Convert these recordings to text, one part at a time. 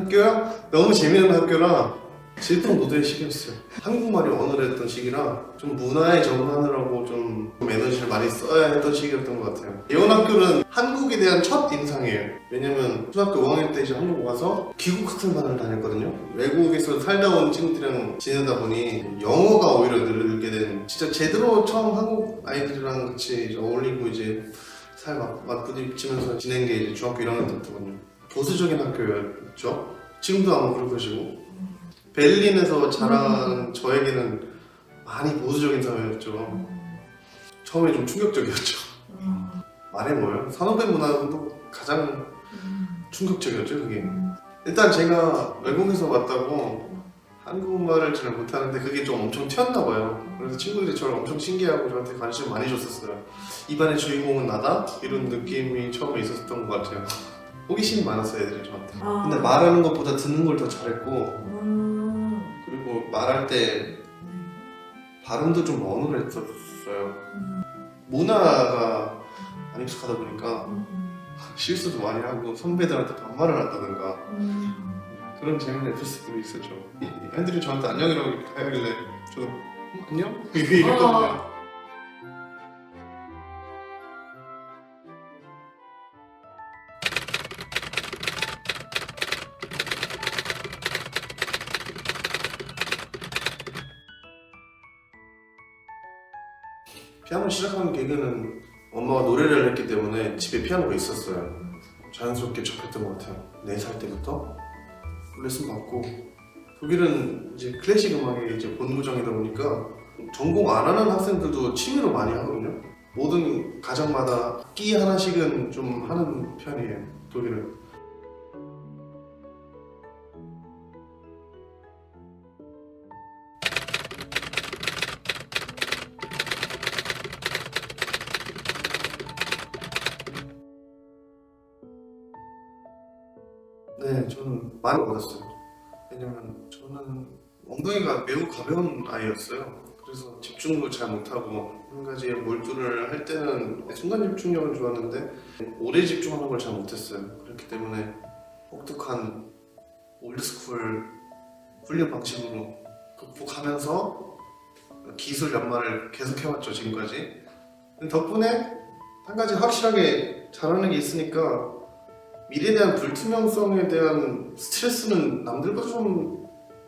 학교요? 너무 재미있는 학교라 질풍 노도의 시기였어요. 한국말이 언어를 했던 시기라 좀 문화에 적응하느라고 좀 에너지를 많이 써야 했던 시기였던 것 같아요. 예원학교는 한국에 대한 첫 인상이에요. 왜냐면 초등학교 5학년 때 이제 한국 와서 귀국 학생반을 다녔거든요. 외국에서 살다 온 친구들이랑 지내다 보니 영어가 오히려 늘게 된, 진짜 제대로 처음 한국 아이들이랑 같이 이제 어울리고 이제 살 맞부딪히면서 지낸 게 이제 중학교 1학년 때였거든요. 보수적인 학교였죠. 지금도 아마 그럴 것이고. 베를린에서 자란 저에게는 많이 보수적인 사회였죠. 처음에 좀 충격적이었죠. 말해봐요. 산업의 문화도 가장 충격적이었죠, 그게. 일단 제가 외국에서 왔다고 한국말을 잘 못하는데 그게 좀 엄청 튀었나 봐요. 그래서 친구들이 저를 엄청 신기해하고 저한테 관심을 많이 줬었어요. 이반의 주인공은 나다? 이런 느낌이 처음에 있었던 것 같아요. 호기심이 많았어요, 애들이 저한테. 근데 말하는 것보다 듣는 걸 더 잘했고, 그리고 말할 때 발음도 좀 어눌했었어요. 문화가 안 익숙하다 보니까 실수도 많이 하고 선배들한테 반말을 한다든가 그런 재미있는 에피소드도 있었죠. 애들이 저한테 안녕이라고 이렇게 하길래 저도 안녕? 이랬거든요. 피아노 시작한 계기는 엄마가 노래를 했기 때문에 집에 피아노가 있었어요. 자연스럽게 접했던 것 같아요. 4살 때부터 레슨 받고, 독일은 이제 클래식 음악이 이제 본고장이다 보니까 전공 안 하는 학생들도 취미로 많이 하거든요. 모든 가정마다 끼 하나씩은 좀 하는 편이에요, 독일은. 네, 저는 많이 얻었어요. 왜냐면 저는 엉덩이가 매우 가벼운 아이였어요. 그래서 집중도 잘 못하고 한 가지에 몰두를 할 때는 순간 집중력은 좋았는데 오래 집중하는 걸 잘 못했어요. 그렇기 때문에 혹독한 올드스쿨 훈련 방식으로 극복하면서 기술 연마를 계속 해왔죠, 지금까지. 덕분에 한 가지 확실하게 잘하는 게 있으니까 미래에 대한 불투명성에 대한 스트레스는 남들보다 좀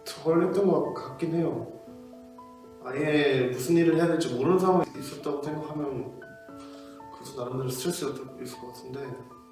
덜 했던 것 같긴 해요. 아예 무슨 일을 해야 될지 모르는 상황이 있었다고 생각하면 그것도 나름대로 스트레스가 있을 것 같은데,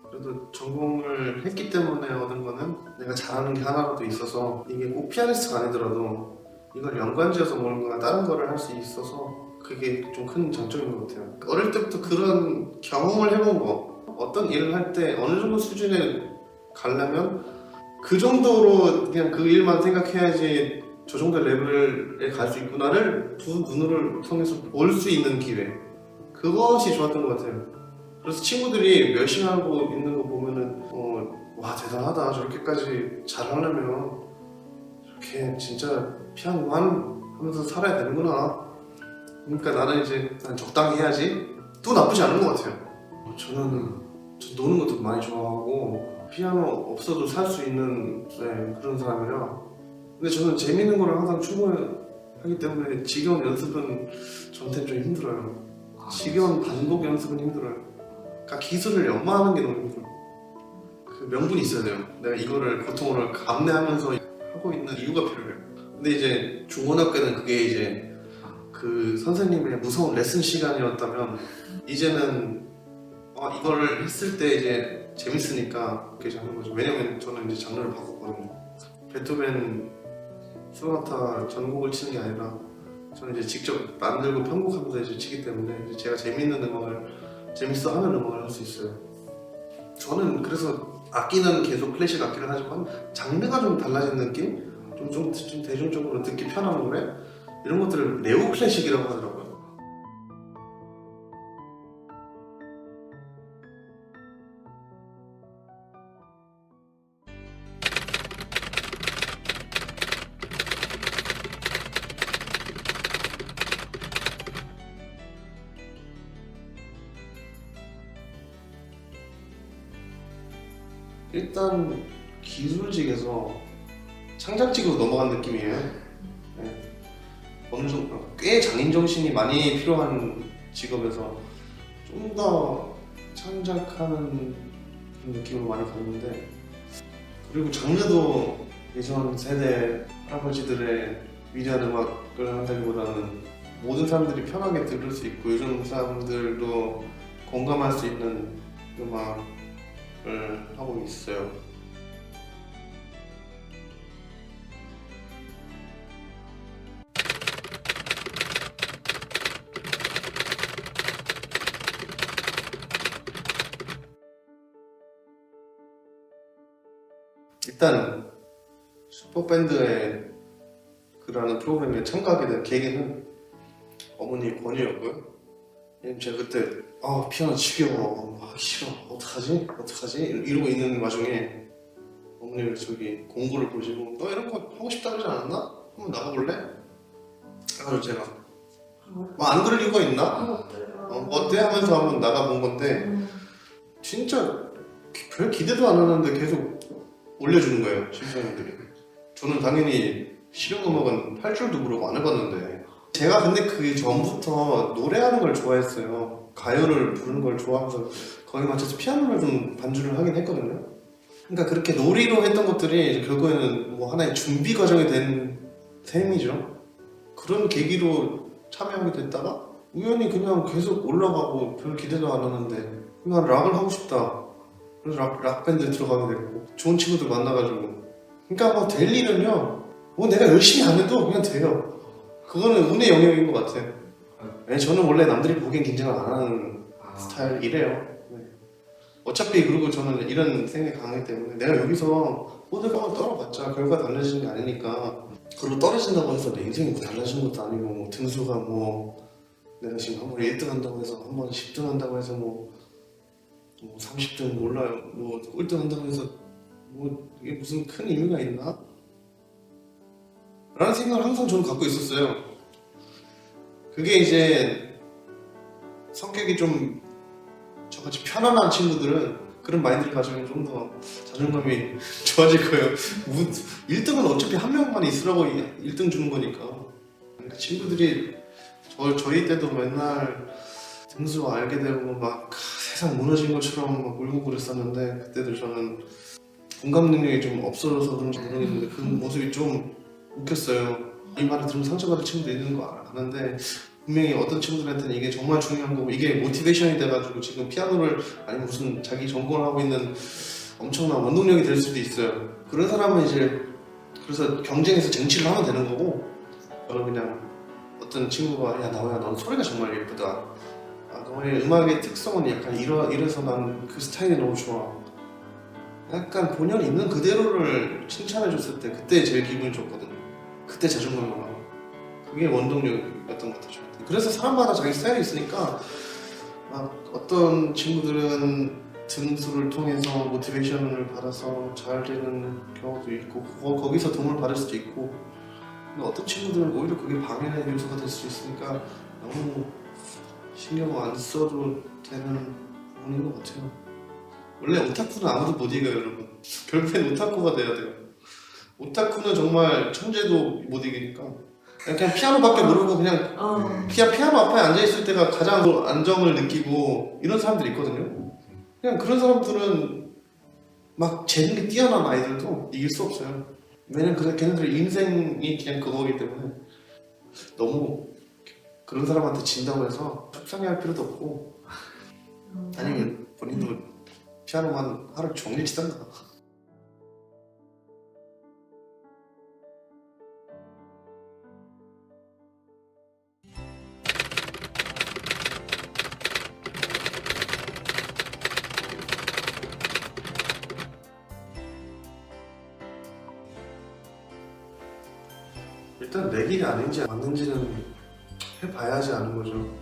그래도 전공을 했기 때문에 얻은 거는 내가 잘하는 게 하나라도 있어서, 이게 꼭 피아니스트가 아니더라도 이걸 연관지어서 뭔가 다른 거를 할 수 있어서 그게 좀 큰 장점인 것 같아요. 어릴 때부터 그런 경험을 해본 거, 어떤 일을 할 때 어느 정도 수준에 가려면 그 정도로 그냥 그 일만 생각해야지 저 정도 레벨에 갈 수 있구나를 두 눈을 통해서 볼 수 있는 기회, 그것이 좋았던 것 같아요. 그래서 친구들이 열심히 하고 있는 거 보면은 와 대단하다, 저렇게까지 잘하려면 저렇게 진짜 피아노만 하면서 살아야 되는구나. 그러니까 나는 이제 난 적당히 해야지, 또 나쁘지 않은 것 같아요. 저는 노는 것도 많이 좋아하고 피아노 없어도 살 수 있는 그런 사람이라. 근데 저는 재밌는 거를 항상 추구하기 때문에 지겨운 연습은 저한테는 좀 힘들어요. 지겨운 반복 연습은 힘들어요. 그러니까 기술을 연마하는 게 너무 힘들어요. 그 명분이 있어야 돼요. 내가 이거를 고통을 감내하면서 하고 있는 이유가 필요해요. 근데 이제 중고등학교는 그게 이제 그 선생님의 무서운 레슨 시간이었다면, 이제는 이거를 했을 때 이제 재밌으니까 그렇게 하는 거죠. 왜냐면 저는 이제 장르를 바꿨거든요. 베토벤 소나타 전곡을 치는 게 아니라 저는 이제 직접 만들고 편곡하면서 이제 치기 때문에 이제 제가 재밌는 음악을, 재밌어 하는 음악을 할 수 있어요. 저는 그래서 악기는 계속 클래식 악기를 하지만 장르가 좀 달라진 느낌? 좀 대중적으로 듣기 편한 노래? 이런 것들을 네오 클래식이라고 하더라고요. 일단 기술직에서 창작직으로 넘어간 느낌이에요. 네. 어느 정도 꽤 장인 정신이 많이 필요한 직업에서 좀 더 창작하는 그런 느낌을 많이 받는데, 그리고 장르도 예전 세대 할아버지들의 위대한 음악을 한다기보다는 모든 사람들이 편하게 들을 수 있고 요즘 사람들도 공감할 수 있는 음악을 하고 있어요. 일단 슈퍼밴드의 그라는 프로그램에 참가하게 된 계기는 어머니 권유였고요. 왜냐면 제가 그때 피아노 지겨워, 하기 싫어, 어떡하지 이러고 있는 와중에 어머니가 저기 공고를 보시고 너 이런 거 하고 싶다 그러지 않았나? 한번 나가볼래? 그래가지고 제가 안 그럴 이유가 있나? 어때? 하면서 한번 나가본 건데 진짜 별 기대도 안 하는데 계속 올려주는 거예요, 심사위원들이. 저는 당연히 실용음악은 할 줄도 모르고 안 해봤는데, 제가 근데 그 전부터 노래하는 걸 좋아했어요. 가요를 부르는 걸 좋아해서 거기에 맞춰서 피아노를 좀 반주를 하긴 했거든요. 그러니까 그렇게 놀이로 했던 것들이 결국에는 뭐 하나의 준비 과정이 된 셈이죠. 그런 계기로 참여하게 됐다가 우연히 그냥 계속 올라가고 별 기대도 안 하는데 그냥 락을 하고 싶다. 그래서 락 밴드에 들어가게 됐고 좋은 친구들 만나가지고, 그러니까 뭐 될 일은요, 뭐 내가 열심히 안 해도 그냥 돼요. 그거는 운의 영역인 것 같아요. 저는 원래 남들이 보기엔 긴장을 안 하는 스타일이래요. 네. 어차피 그리고 저는 이런 생각이 강하기 때문에 내가 여기서 호들갑을 떨어봤자 결과 달라지는 게 아니니까, 그리고 떨어진다고 해서 내 인생이 뭐 달라지는 것도 아니고, 뭐 등수가 뭐 내가 지금 한 번 1등 한다고 해서 한 번 10등 한다고 해서 뭐 30등 몰라요. 뭐 꼴등 한다고 해서 뭐 이게 무슨 큰 의미가 있나? 라는 생각을 항상 저는 갖고 있었어요. 그게 이제 성격이 좀 저같이 편안한 친구들은 그런 마인드를 가지면 좀 더 자존감이 좋아질 거예요. 1등은 어차피 한 명만 있으라고 1등 주는 거니까. 그러니까 친구들이 저희 때도 맨날 등수 알게 되고 막 세상 무너진 것처럼 막 울고 그랬었는데, 그때도 저는 공감 능력이 좀 없어져서 그런지 모르겠는데 그 모습이 좀 웃겼어요. 이 말을 들으면 상처받을 친구도 있는 거 아는데, 분명히 어떤 친구들한테는 이게 정말 중요한 거고 이게 모티베이션이 돼가지고 지금 피아노를 아니면 무슨 자기 전공을 하고 있는 엄청난 원동력이 될 수도 있어요. 그런 사람은 이제 그래서 경쟁에서 쟁취를 하면 되는 거고, 저는 그냥 어떤 친구가 야 나와야 넌 소리가 정말 예쁘다, 너의 음악의 특성은 약간 이래서 난 그 스타일이 너무 좋아, 약간 본연 있는 그대로를 칭찬해줬을 때 그때 제일 기분이 좋거든요. 그때 자존감이 올라가. 그게 원동력이었던 것 같아요. 그래서 사람마다 자기 스타일이 있으니까 막 어떤 친구들은 등수를 통해서 모티베이션을 받아서 잘 되는 경우도 있고 거기서 도움을 받을 수도 있고, 근데 어떤 친구들은 오히려 그게 방해의 요소가 될 수도 있으니까 너무 신경 안 써도 되는 부분인 것 같아요. 원래 오타쿠는 아무도 못 이겨요, 여러분. 결국엔 오타쿠가 돼야 돼요. 오타쿠는 정말 천재도 못 이기니까 그냥 피아노밖에 모르고 그냥 피아노 앞에 앉아있을 때가 가장 안정을 느끼고 이런 사람들이 있거든요. 그냥 그런 사람들은 막 재능이 뛰어난 아이들도 이길 수 없어요. 왜냐면 걔네들의 인생이 그냥 그거기 때문에 너무 그런 사람한테 진다고 해서 속상해할 필요도 없고, 아니면 본인도 피아노만 하루 종일 치던가. 일단 내 길이 아닌지 맞는지는 해봐야지 아는 거죠.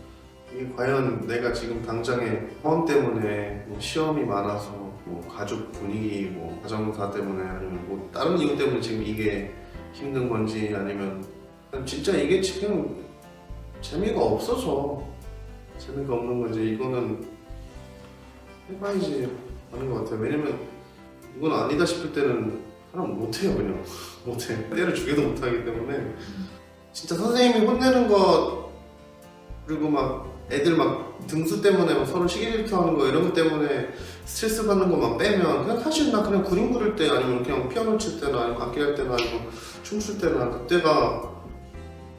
이게 과연 내가 지금 당장에 학원 때문에 뭐 시험이 많아서 뭐 가족 분위기 뭐 가정사 때문에 아니면 뭐 다른 이유 때문에 지금 이게 힘든 건지, 아니면 진짜 이게 지금 재미가 없어서 재미가 없는 건지, 이거는 해봐야지 아는 것 같아요. 왜냐면 이건 아니다 싶을 때는 사람 못해요. 그냥 못해. 때를 주기도 못하기 때문에 진짜 선생님이 혼내는 거 그리고 막 애들 막 등수 때문에 막 서로 시기 질투하는 거 이런 것 때문에 스트레스 받는 것만 빼면 그냥 사실 나 그냥 그림 그릴 때 아니면 그냥 피아노 칠 때나 아니면 악기 할 때나 아니면 춤출 때나 그때가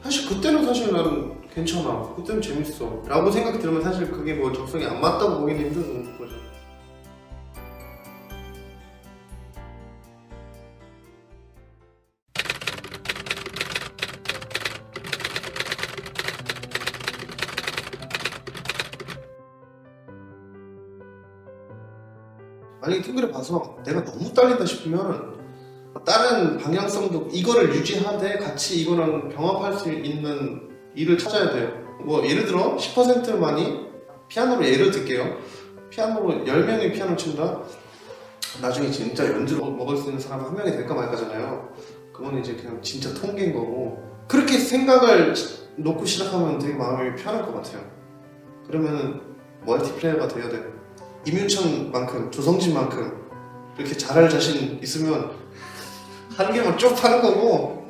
사실 그때는 사실 나는 괜찮아. 그때는 재밌어. 라고 생각이 들면 사실 그게 뭐 적성이 안 맞다고 보기는 힘든 거죠. 만약에 팅그를 봐서 내가 너무 딸린다 싶으면 다른 방향성도 이거를 유지하되 같이 이거랑 병합할 수 있는 일을 찾아야 돼요. 뭐 예를 들어 10%만이 피아노로 예를 들게요. 피아노로 10명이 피아노 친다. 나중에 진짜 연주로 먹을 수 있는 사람 한 명이 될까 말까잖아요. 그건 이제 그냥 진짜 통계인 거고 그렇게 생각을 놓고 시작하면 되게 마음이 편할 것 같아요. 그러면 멀티플레이어가 돼야 돼요. 임윤찬만큼 조성진만큼 이렇게 잘할 자신 있으면 하는 게 막 쭉 하는 거고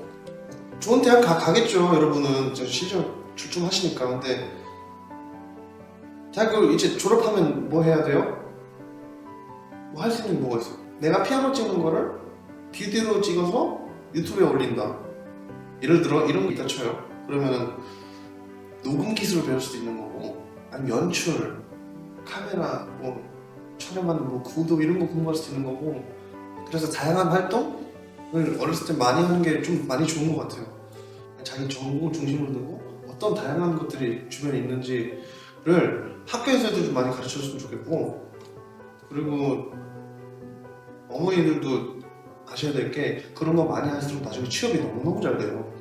좋은 대학 가겠죠. 여러분은 실력 출중하시니까. 근데 대학교 이제 졸업하면 뭐 해야 돼요? 뭐 할 수 있는 게 뭐가 있어? 내가 피아노 찍는 거를 비디오로 찍어서 유튜브에 올린다. 예를 들어 이런 거 있다 쳐요. 그러면은 녹음 기술을 배울 수도 있는 거고 아니면 연출, 카메라, 뭐 촬영하는 뭐 구도 이런 거 공부할 수도 있는 거고 그래서 다양한 활동을 어렸을 때 많이 하는 게 좀 많이 좋은 것 같아요. 자기 전공을 중심으로 두고 어떤 다양한 것들이 주변에 있는지를 학교에서도 좀 많이 가르쳐줬으면 좋겠고 그리고 어머니들도 아셔야 될 게 그런 거 많이 할수록 나중에 취업이 너무너무 잘 돼요.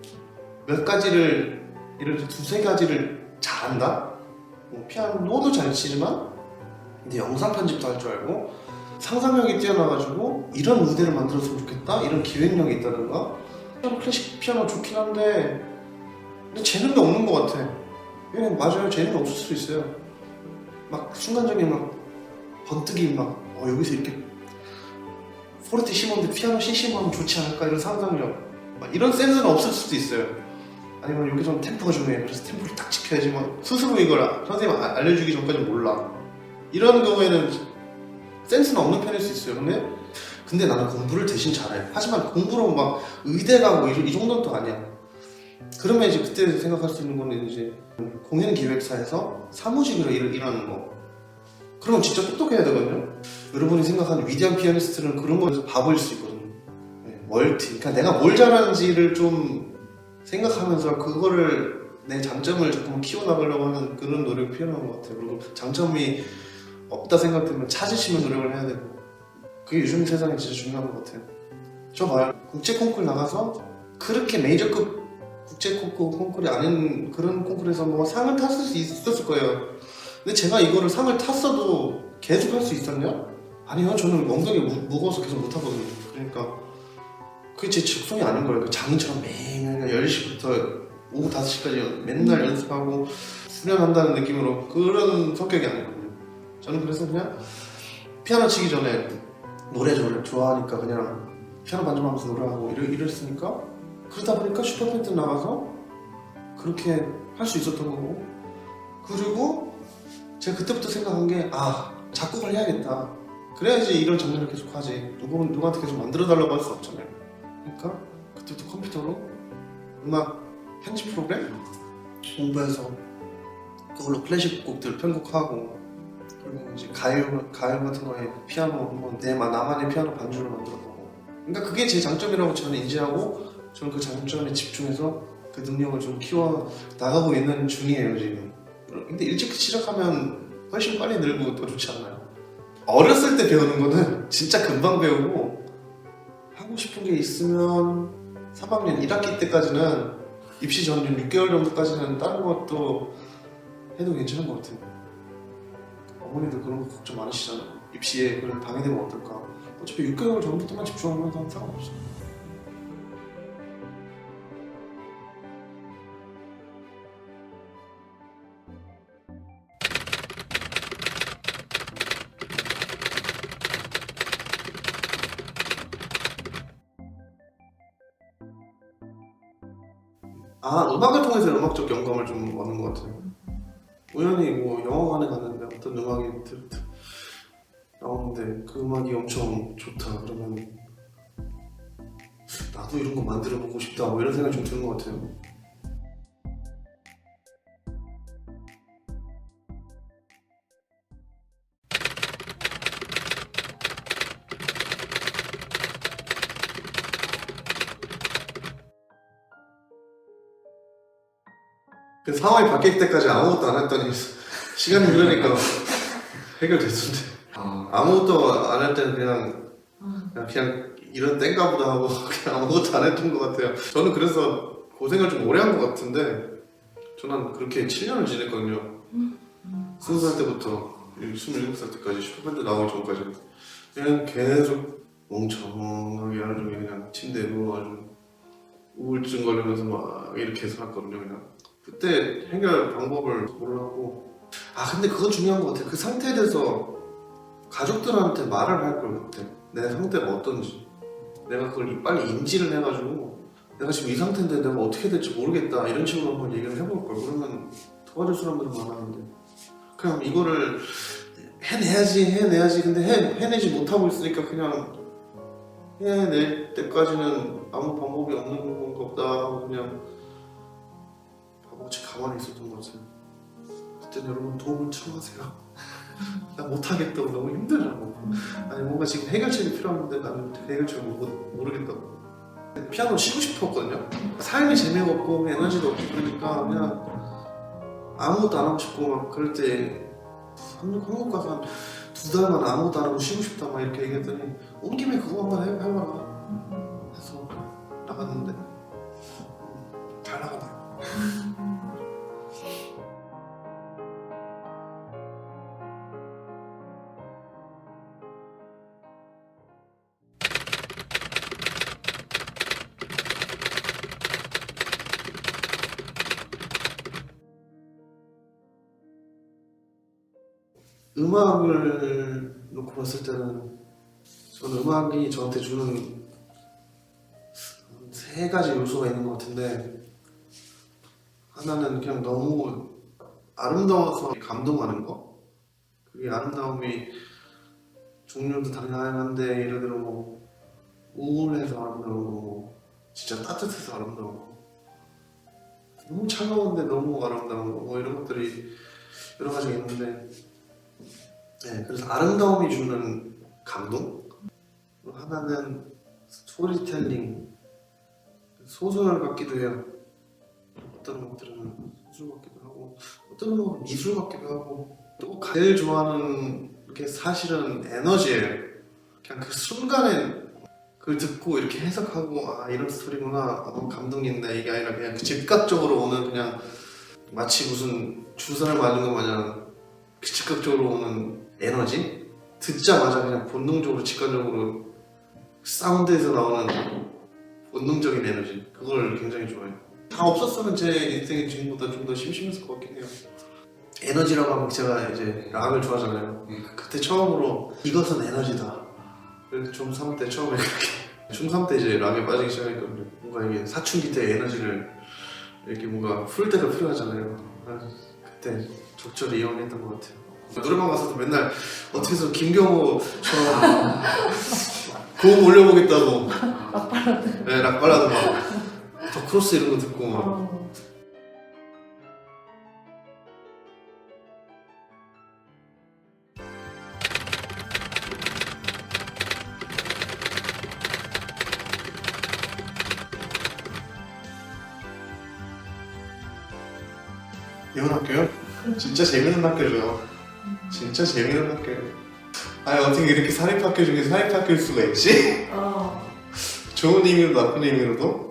몇 가지를 예를 들어 두세 가지를 잘한다? 뭐 피아노도 잘 치지만 근데 영상 편집도 할 줄 알고 상상력이 뛰어나가지고 이런 무대를 만들었으면 좋겠다? 이런 기획력이 있다든가 클래식 피아노 좋긴 한데 근데 재능이 없는 것 같아. 그냥 맞아요. 재능이 없을 수도 있어요. 막 순간적인 막 번뜩이 막 여기서 이렇게 포르테 심었는데 피아노 CC만 하면 좋지 않을까 이런 상상력 막 이런 센스는 없을 수도 있어요. 아니면 여기 좀 템포가 중요해. 그래서 템포를 딱 지켜야지 막 스스로 이걸 선생님 알려주기 전까지 몰라. 이런 경우에는 센스는 없는 편일 수 있어요. 근데 나는 공부를 대신 잘해. 하지만 공부로 막 의대 가고 이 정도는 또 아니야. 그러면 이제 그때 생각할 수 있는 거는 이제 공연 기획사에서 사무직으로 일하는 거. 그러면 진짜 똑똑해야 되거든요. 여러분이 생각하는 위대한 피아니스트는 그런 거에서 바보일 수 있거든요. 네, 멀티. 그러니까 내가 뭘 잘하는지를 좀 생각하면서 그거를 내 장점을 조금 키워나가려고 하는 그런 노력이 필요한 것 같아요. 그리고 장점이 없다 생각되면 찾으시면 노력을 해야 되고 그게 요즘 세상에 진짜 중요한 것 같아요. 저 봐요. 국제 콩쿠르 나가서 그렇게 메이저급 국제 콩쿠르이 아닌 그런 콩쿠르에서 뭐 상을 탔을 수 있었을 거예요. 근데 제가 이거를 상을 탔어도 계속 할 수 있었냐? 아니요. 저는 엉덩이 무거워서 계속 못 하거든요. 그러니까 그게 제 적성이 아닌 거예요. 장인처럼 매일 10시부터 오후 5시까지 맨날 연습하고 수련한다는 느낌으로 그런 성격이 아니거든요. 저는 그래서 그냥 피아노 치기 전에 노래 좋아하니까 그냥 피아노 반주하면서 노래하고 이랬으니까 그러다 보니까 슈퍼밴드 나가서 그렇게 할 수 있었던 거고 그리고 제가 그때부터 생각한 게 작곡을 해야겠다. 그래야지 이런 장르를 계속 하지. 누구한테 계속 만들어 달라고 할 수 없잖아요. 그러니까 그때부터 컴퓨터로 음악 편집 프로그램 공부해서 그걸로 클래식 곡들 편곡하고 그리고 이제 가요 같은 거에 피아노 한번 나만의 피아노 반주를 만들어보고 그러니까 그게 제 장점이라고 저는 인지하고 저는 그 장점에 집중해서 그 능력을 좀 키워 나가고 있는 중이에요 지금. 근데 일찍 시작하면 훨씬 빨리 늘고 더 좋지 않나요? 어렸을 때 배우는 거는 진짜 금방 배우고 하고 싶은 게 있으면 3학년 1학기 때까지는 입시 전년 6개월 정도까지는 다른 것도 해도 괜찮은 것 같아요. 어머니들 그런 거 걱정 많으시잖아요. 입시에 그런 방해되면 어떨까. 어차피 6개월 전부터만 집중하면 상관없어요. 음악을 통해서 음악적 영감을 좀 얻는 것 같아요. 우연히 뭐 영화관에 갔는데 어떤 음악이 나오는데 그 음악이 엄청 좋다 그러면 나도 이런 거 만들어 보고 싶다 뭐 이런 생각이 좀 드는 것 같아요. 그 상황이 바뀔 때까지 아무것도 안 했더니 시간이 흐르니까 해결됐던데 아무것도 안 할 때는 그냥 이런 땐가 보다 하고 그냥 아무것도 안 했던 것 같아요. 저는 그래서 고생을 좀 오래 한 것 같은데 저는 그렇게 7년을 지냈거든요. 20살 때부터 27살 때까지 슈퍼밴드 나오기 전까지 그냥 계속 멍청하게 하루 종일 그냥 침대에 누워가지고 우울증 걸리면서 막 이렇게 살았거든요. 그냥 그때 해결 방법을 몰라고 근데 그건 중요한 것 같아요. 그 상태에 대해서 가족들한테 말을 할 걸 그때 내 상태가 어떤지 내가 그걸 빨리 인지를 해가지고 내가 지금 이 상태인데 내가 어떻게 될지 모르겠다 이런 식으로 한번 얘기를 해볼 걸. 그러면 도와줄 사람들은 많았는데 그냥 이거를 해내야지 근데 해내지 못하고 있으니까 그냥 해낼 때까지는 아무 방법이 없는 건가 보다 하고 그냥 바보같이 가만히 있었던 것 같아요. 그때 여러분 도움을 청하세요. 나 못하겠다고 너무 힘들다고. 아니 뭔가 지금 해결책이 필요한데 나는 그 해결책을 모르겠다고. 피아노 치고 싶었거든요. 삶이 재미가 없고 에너지도 없고 그러니까 그냥 아무것도 안 하고 싶고 막 그럴 때 한국 가서 한 2달만 아무것도 안 하고 쉬고 싶다 막 이렇게 얘기했더니 온 김에 그거 한번 해봐라 해서 나갔는데 잘 나가네요. 음악을 놓고 봤을 때는 저는 음악이 저한테 주는 3가지 요소가 있는 것 같은데 하나는 그냥 너무 아름다워서 감동하는 거. 그게 아름다움이 종류도 다양한데 예를 들어 뭐 우울해서 아름다우고 진짜 따뜻해서 아름다우고 너무 차가운데 너무 아름다운 거 뭐 이런 것들이 여러 가지가 있는데 그래서 아름다움이 주는 감동. 하나는 스토리텔링, 소설 같기도 해요. 어떤 것들은 소설 같기도 하고 어떤 것은 미술 같기도 하고 또 제일 좋아하는 게 사실은 에너지예요. 그냥 그 순간에 그걸 듣고 이렇게 해석하고 이런 스토리구나 감동이 있네 이게 아니라 그냥 그 즉각적으로 오는 그냥 마치 무슨 주사를 맞은 것 마냥 그 즉각적으로 오는 에너지? 듣자마자 그냥 본능적으로 직관적으로 사운드에서 나오는 본능적인 에너지 그걸 굉장히 좋아해요. 다 없었으면 제 인생이 지금보다 좀 더 심심했을 것 같긴 해요. 에너지라고 하면 제가 이제 락을 좋아하잖아요. 그때 처음으로 이것은 에너지다. 그래서 중3 때 처음에 그렇게 중3 때 이제 락에 빠지기 시작했거든요. 뭔가 이게 사춘기 때 에너지를 이렇게 뭔가 풀 때가 필요하잖아요. 그때 적절히 이용했던 것 같아요. 노래방 가서도 맨날 어떻게 해서 김경호처럼 고음 올려보겠다고 락발라드 막 더 크로스 이런 거 듣고 막 이혼 학교요? 진짜 재밌는 학교죠. 진짜 재밌는 학교예요. 아니 어떻게 이렇게 사립학교 중에 사립학교일 수가 있지? 좋은 의미로도 나쁜 의미로도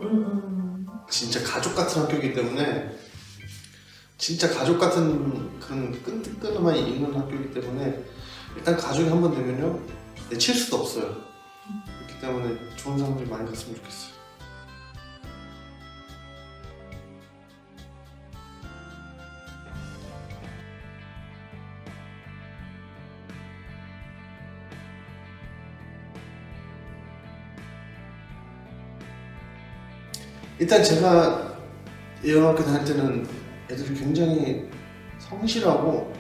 진짜 가족 같은 학교이기 때문에 진짜 가족 같은 그런 끈끈함만 있는 학교이기 때문에 일단 가족이 한 번 되면요 내칠 수도 없어요. 그렇기 때문에 좋은 사람들이 많이 갔으면 좋겠어요. 일단 제가 예어학교 다닐 때는 애들이 굉장히 성실하고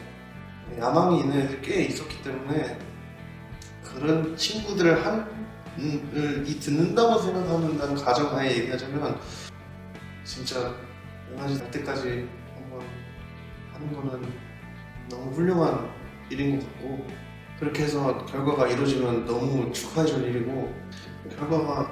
야망이 있는 애들이 꽤 있었기 때문에 그런 친구들을 이 듣는다고 생각하는 가정하에 얘기하자면 진짜 영화제 날 때까지 한번 하는 거는 너무 훌륭한 일인 것 같고, 그렇게 해서 결과가 이루어지면 너무 축하해줄 일이고, 결과가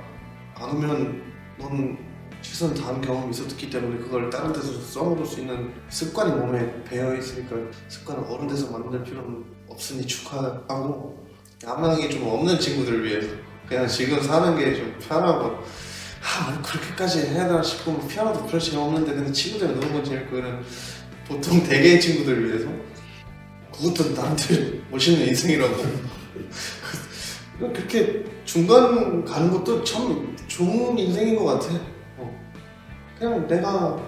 안 오면 넌 최선 다한 경험이 있었기 때문에 그걸 다른 데서 써먹을 수 있는 습관이 몸에 배어 있으니까 습관을 어른 돼서 만들 필요는 없으니 축하하고, 야망이 좀 없는 친구들을 위해서 그냥 지금 사는 게 좀 편하고 뭐 그렇게까지 해야 되나 싶고, 뭐 피아노도 별 재미없는데 근데 친구들이랑 노는 건 재밌고, 이런 보통 대개의 친구들을 위해서 그것도 나한테 멋있는 인생이라고 그렇게 중간 가는 것도 참 좋은 인생인 것 같아. 그냥 내가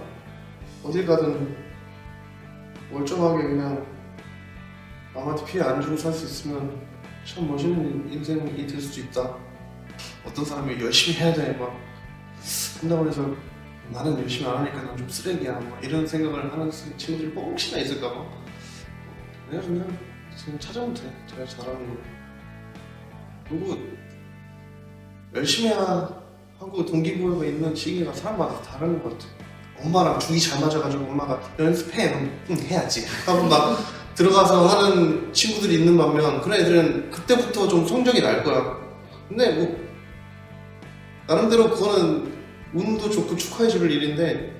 어딜 가든 멀쩡하게 그냥 남한테 피해 안 주고 살 수 있으면 참 멋있는 인생이 될 수도 있다. 어떤 사람이 열심히 해야 돼 막 한다고 해서 나는 열심히 안 하니까 난 좀 쓰레기야 막 이런 생각을 하는 친구들이 혹시나 있을까 봐 내가 그냥 지금 찾아오면 돼. 제가 잘하는 거. 그리고 열심히 하고 동기부여가 있는 시기가 사람마다 다른 것 같아. 엄마랑 중이 잘 맞아가지고 엄마가 연습해, 응 해야지 하고 막 들어가서 하는 친구들이 있는 반면, 그런 애들은 그때부터 좀 성적이 날 거야. 근데 뭐 나름대로 그거는 운도 좋고 축하해줄 일인데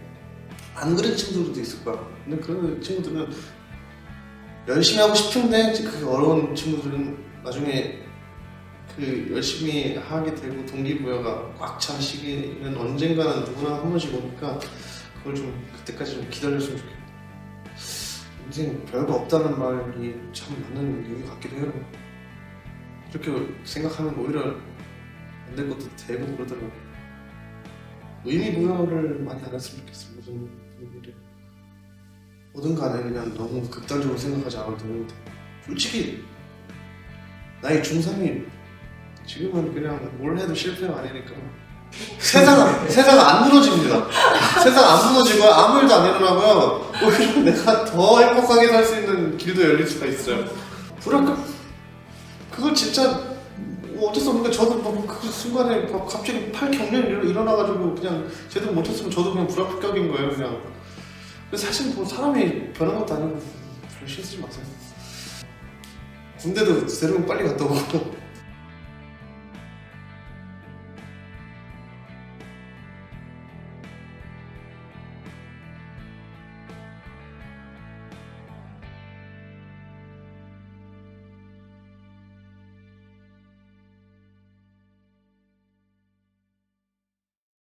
안 그런 친구들도 있을 거야. 근데 그런 친구들은 열심히 하고 싶은데 그게 어려운 친구들은 나중에 그 열심히 하게 되고 동기부여가 꽉 찬 시기는 언젠가는 누구나 한 번씩 오니까 그걸 좀 그때까지 좀 기다렸으면 좋겠다. 인생 별거 없다는 말이 참 맞는 얘기 같기도 해요. 그렇게 생각하면 오히려 안 될 것도 되고 그러더라고. 의미부여를 많이 안 했으면 좋겠어. 무슨 일을 뭐든 간에 그냥 너무 극단적으로 생각하지 않아도 되는데, 솔직히 나이 중3이 지금은 그냥 뭘 해도 실패가 아니니까 세상 안 무너집니다. 세상 안 무너지고 아무 일도 안 일어나고요. 오히려 내가 더 행복하게 살 수 있는 길도 열릴 수가 있어요. 그거 진짜 어쩔 수 없는 게, 저도 그 순간에 갑자기 팔 경련이 일어나가지고 그냥 제대로 못했으면 저도 그냥 불합격인 거예요 그냥. 근데 사실 뭐 사람이 변한 것도 아니고 별 신경 쓰지 마세요. 군대도 대륙 빨리 갔다 오고